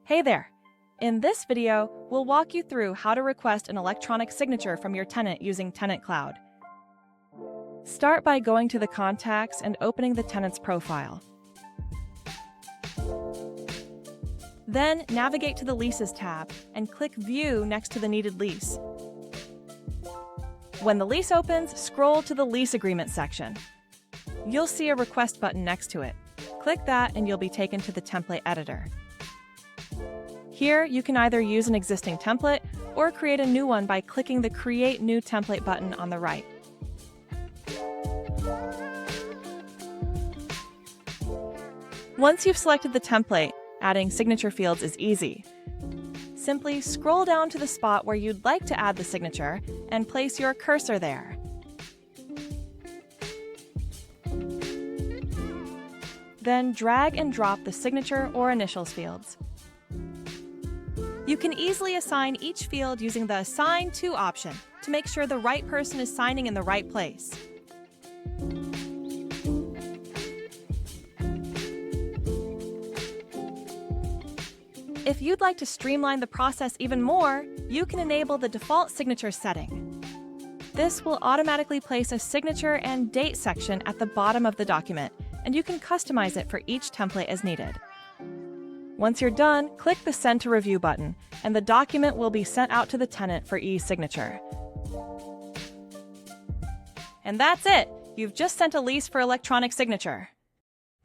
Hey there! In this video, we'll walk you through how to request an electronic signature from your tenant using TenantCloud. Start by going to the contacts and opening the tenant's profile. Then navigate to the Leases tab and click View next to the needed lease. When the lease opens, scroll to the Lease Agreement section. You'll see a Request button next to it. Click that and you'll be taken to the template editor. Here, you can either use an existing template or create a new one by clicking the Create New Template button on the right. Once you've selected the template, adding signature fields is easy. Simply scroll down to the spot where you'd like to add the signature and place your cursor there. Then drag and drop the signature or initials fields. You can easily assign each field using the Assign To option to make sure the right person is signing in the right place. If you'd like to streamline the process even more, you can enable the default signature setting. This will automatically place a signature and date section at the bottom of the document, and you can customize it for each template as needed. Once you're done, click the Send to Review button, and the document will be sent out to the tenant for e-signature. And that's it! You've just sent a lease for electronic signature.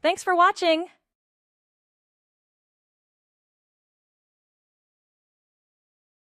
Thanks for watching!